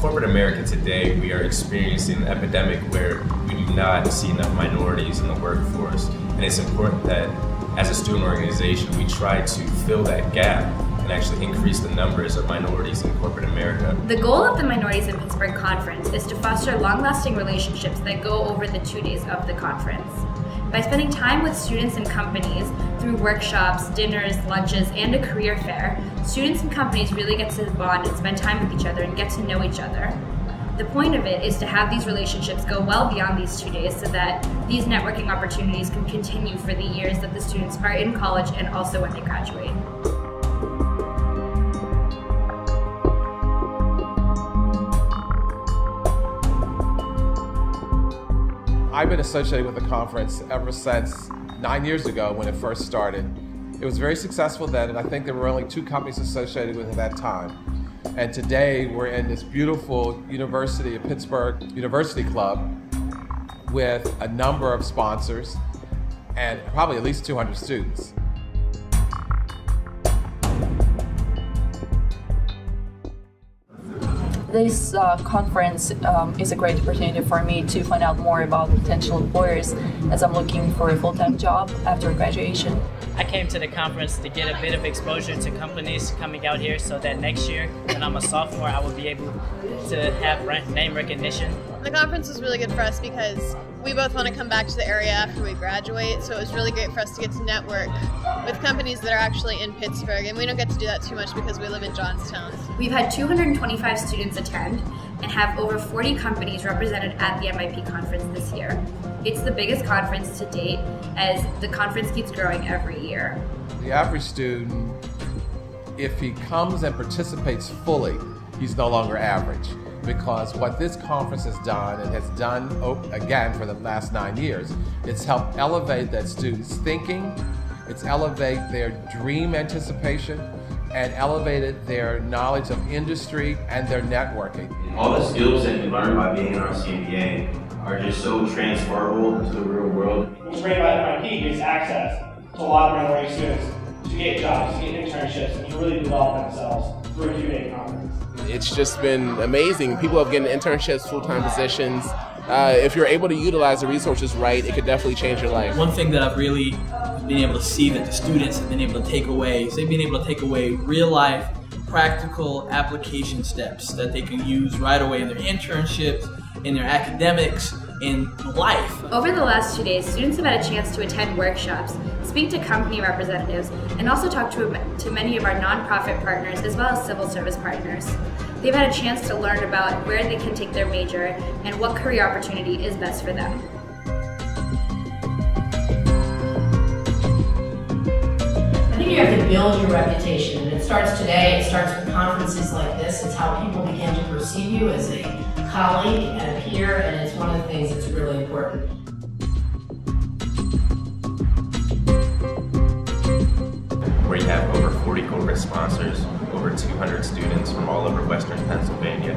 corporate America today, we are experiencing an epidemic where we do not see enough minorities in the workforce. And it's important that as a student organization, we try to fill that gap and actually increase the numbers of minorities in corporate America. The goal of the Minorities in Pittsburgh Conference is to foster long-lasting relationships that go over the 2 days of the conference. By spending time with students and companies through workshops, dinners, lunches, and a career fair, students and companies really get to bond and spend time with each other and get to know each other. The point of it is to have these relationships go well beyond these 2 days so that these networking opportunities can continue for the years that the students are in college and also when they graduate. I've been associated with the conference ever since 9 years ago when it first started. It was very successful then, and I think there were only 2 companies associated with it at that time. And today we're in this beautiful University of Pittsburgh University Club with a number of sponsors and probably at least 200 students. This conference is a great opportunity for me to find out more about potential employers as I'm looking for a full-time job after graduation. I came to the conference to get a bit of exposure to companies coming out here so that next year, when I'm a sophomore, I will be able to have name recognition. The conference was really good for us because we both want to come back to the area after we graduate, so it was really great for us to get to network with companies that are actually in Pittsburgh, and we don't get to do that too much because we live in Johnstown. We've had 225 students attend and have over 40 companies represented at the MIP Conference this year. It's the biggest conference to date as the conference keeps growing every year. The average student, if he comes and participates fully, he's no longer average. Because what this conference has done, and has done again for the last 9 years, it's helped elevate that student's thinking, it's elevated their dream anticipation, and elevated their knowledge of industry and their networking. All the skills that you learn by being in our CMBA are just so transferable to the real world. What's great about MIP gives access to a lot of minority students to get jobs, to get internships, and to really develop themselves through a 2-day conference. It's just been amazing. People have gotten internships, full-time positions. If you're able to utilize the resources right, it could definitely change your life. One thing that I've really been able to see that the students have been able to take away is they've been able to take away real-life, practical application steps that they can use right away in their internships, in their academics, in life. Over the last 2 days, students have had a chance to attend workshops, speak to company representatives, and also talk to many of our nonprofit partners as well as civil service partners. They've had a chance to learn about where they can take their major and what career opportunity is best for them. I think you have to build your reputation, and it starts today. It starts with conferences like this. It's how people begin to perceive you as a colleague and a peer, and it's one of the things that's really important. Where you have over 40 corporate sponsors, over 200 students from all over Western Pennsylvania.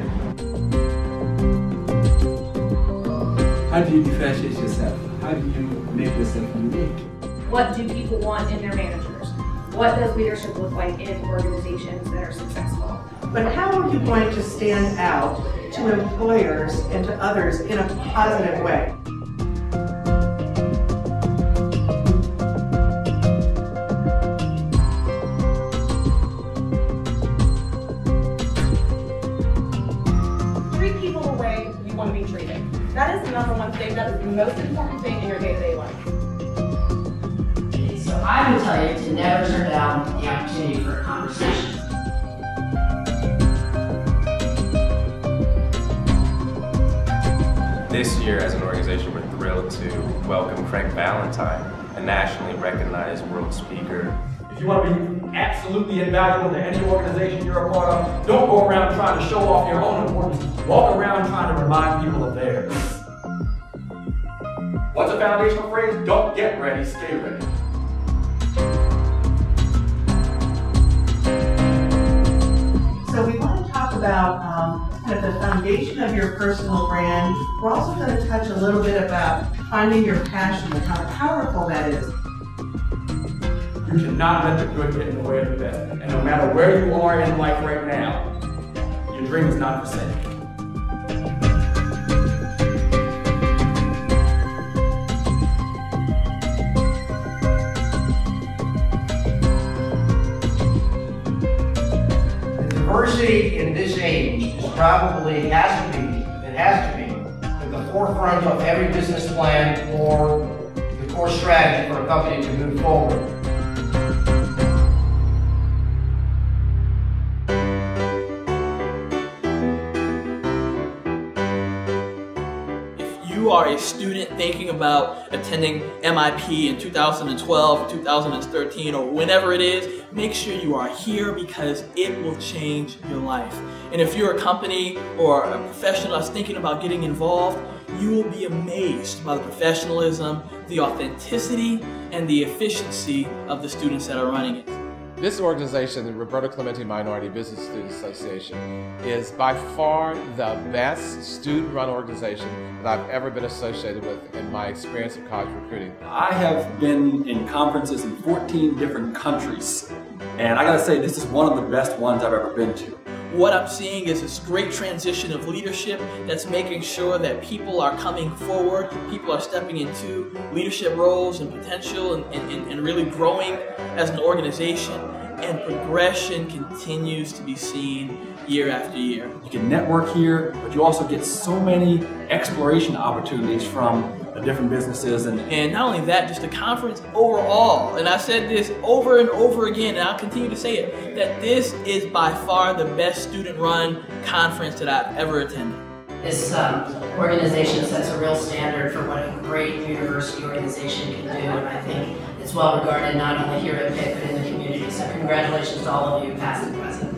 How do you differentiate yourself? How do you make yourself unique? What do people want in their managers? What does leadership look like in organizations that are successful? But how are you going to stand out to employers and to others in a positive way? Treat people the way you want to be treated. That is the #1 thing. That is the most important thing in your day-to-day life. So I would tell you to never turn down the opportunity for a conversation. This year, as an organization, we're thrilled to welcome Craig Valentine, a nationally recognized world speaker. If you want to be absolutely invaluable to any organization you're a part of, don't go around trying to show off your own importance. Walk around trying to remind people of theirs. What's a foundational phrase? Don't get ready, stay ready. So we want to talk about kind of the foundation of your personal brand. We're also going to touch a little bit about finding your passion and how powerful that is. You cannot let the good get in the way of the best. And no matter where you are in life right now, your dream is not forsaken. probably has to be at the forefront of every business plan or the core strategy for a company to move forward. You are a student thinking about attending MIP in 2012, 2013, or whenever it is, make sure you are here because it will change your life. And if you're a company or a professional that's thinking about getting involved, you will be amazed by the professionalism, the authenticity, and the efficiency of the students that are running it. This organization, the Roberto Clemente Minority Business Student Association, is by far the best student-run organization that I've ever been associated with in my experience of college recruiting. I have been in conferences in 14 different countries, and I gotta say, this is one of the best ones I've ever been to. What I'm seeing is this great transition of leadership that's making sure that people are coming forward, people are stepping into leadership roles and potential and really growing as an organization, and progression continues to be seen year after year. You can network here, but you also get so many exploration opportunities from different businesses. And not only that, just the conference overall, and I've said this over and over again, and I'll continue to say it, that this is by far the best student-run conference that I've ever attended. This organization sets a real standard for what a great university organization can do, and I think it's well regarded not only here at Pitt, but in the community. So congratulations to all of you, past and present.